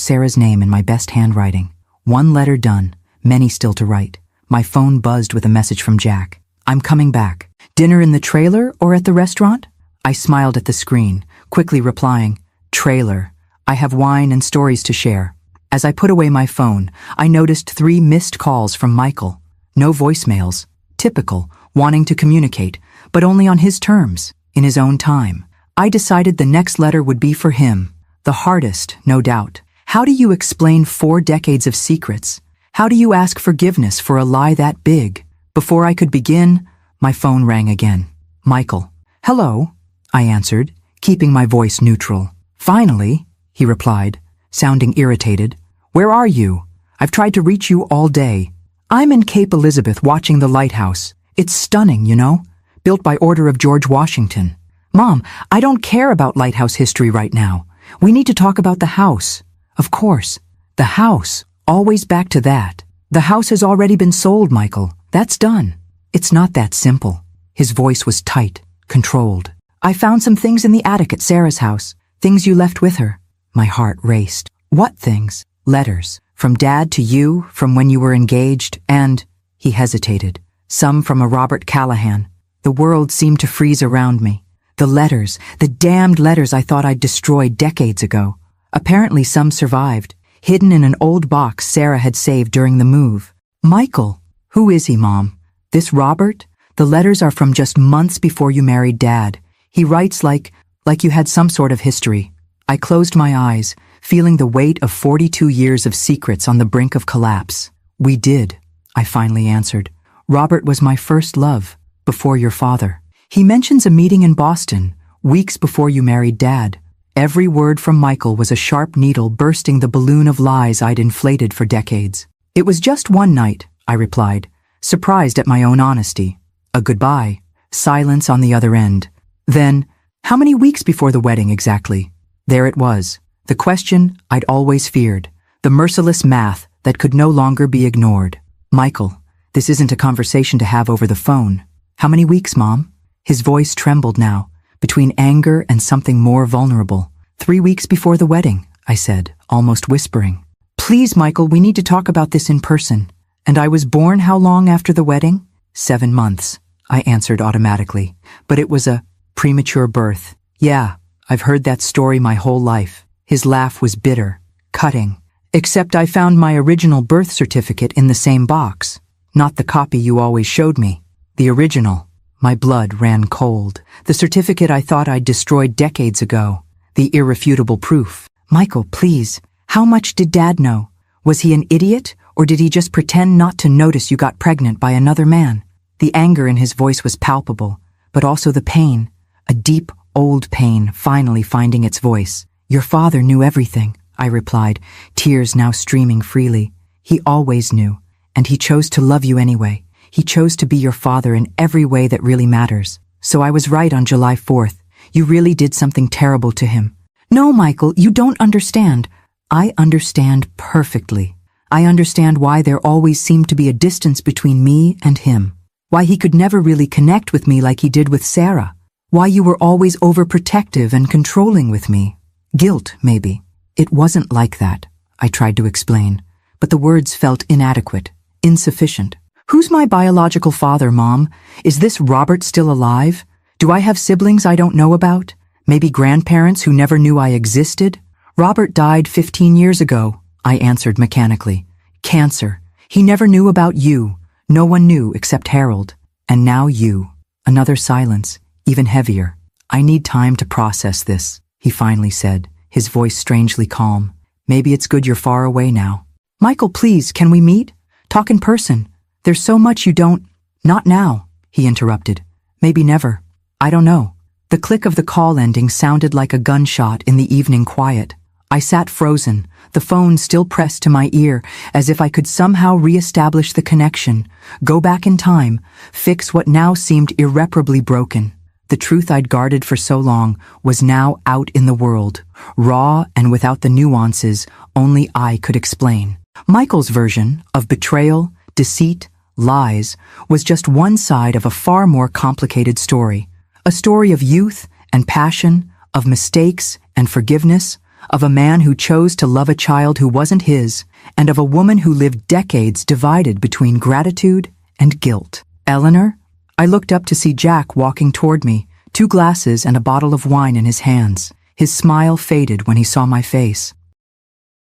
Sarah's name in my best handwriting. One letter done, many still to write. My phone buzzed with a message from Jack. I'm coming back. Dinner in the trailer or at the restaurant? I smiled at the screen, quickly replying, trailer. I have wine and stories to share. As I put away my phone, I noticed 3 missed calls from Michael. No voicemails. Typical, wanting to communicate, but only on his terms, in his own time. I decided the next letter would be for him. The hardest, no doubt. How do you explain 4 decades of secrets? How do you ask forgiveness for a lie that big? Before I could begin, my phone rang again. Michael. Hello, I answered, keeping my voice neutral. Finally, he replied, sounding irritated. Where are you? I've tried to reach you all day. I'm in Cape Elizabeth watching the lighthouse. It's stunning, you know? Built by order of George Washington. Mom, I don't care about lighthouse history right now. We need to talk about the house. Of course. The house. Always back to that. The house has already been sold, Michael. That's done. It's not that simple. His voice was tight, controlled. I found some things in the attic at Sarah's house. Things you left with her. My heart raced. What things? Letters. From Dad to you, from when you were engaged, and... He hesitated. Some from a Robert Callahan. The world seemed to freeze around me. The letters, the damned letters I thought I'd destroyed decades ago. Apparently some survived, hidden in an old box Sarah had saved during the move. Michael. Who is he, Mom? This Robert? The letters are from just months before you married Dad. He writes like you had some sort of history. I closed my eyes, feeling the weight of 42 years of secrets on the brink of collapse. We did, I finally answered. Robert was my first love, before your father. He mentions a meeting in Boston, weeks before you married Dad. Every word from Michael was a sharp needle bursting the balloon of lies I'd inflated for decades. It was just one night, I replied, surprised at my own honesty. A goodbye, silence on the other end. Then, how many weeks before the wedding exactly? There it was, the question I'd always feared, the merciless math that could no longer be ignored. Michael, this isn't a conversation to have over the phone. How many weeks, Mom? His voice trembled now, between anger and something more vulnerable. 3 weeks before the wedding, I said, almost whispering. Please, Michael, we need to talk about this in person. And I was born how long after the wedding? 7 months, I answered automatically. But it was a premature birth. Yeah, I've heard that story my whole life. His laugh was bitter, cutting. Except I found my original birth certificate in the same box. Not the copy you always showed me. The original. My blood ran cold. The certificate I thought I'd destroyed decades ago. The irrefutable proof. Michael, please, how much did Dad know? Was he an idiot, or did he just pretend not to notice you got pregnant by another man? The anger in his voice was palpable, but also the pain. A deep, old pain finally finding its voice. Your father knew everything, I replied, tears now streaming freely. He always knew, and he chose to love you anyway. He chose to be your father in every way that really matters. So I was right on July 4th. You really did something terrible to him. No, Michael, you don't understand. I understand perfectly. I understand why there always seemed to be a distance between me and him. Why he could never really connect with me like he did with Sarah. Why you were always overprotective and controlling with me. Guilt, maybe. It wasn't like that, I tried to explain, but the words felt inadequate, insufficient. Who's my biological father, Mom? Is this Robert still alive? Do I have siblings I don't know about? Maybe grandparents who never knew I existed? Robert died 15 years ago, I answered mechanically. Cancer. He never knew about you. No one knew except Harold. And now you. Another silence, even heavier. I need time to process this, he finally said, his voice strangely calm. Maybe it's good you're far away now. Michael, please, can we meet? Talk in person. There's so much you don't... Not now, he interrupted. Maybe never. I don't know. The click of the call ending sounded like a gunshot in the evening quiet. I sat frozen, the phone still pressed to my ear, as if I could somehow re-establish the connection, go back in time, fix what now seemed irreparably broken. The truth I'd guarded for so long was now out in the world, raw and without the nuances only I could explain. Michael's version of betrayal, deceit, lies was just one side of a far more complicated story. A story of youth and passion, of mistakes and forgiveness, of a man who chose to love a child who wasn't his, and of a woman who lived decades divided between gratitude and guilt. Eleanor? I looked up to see Jack walking toward me, 2 glasses and a bottle of wine in his hands. His smile faded when he saw my face.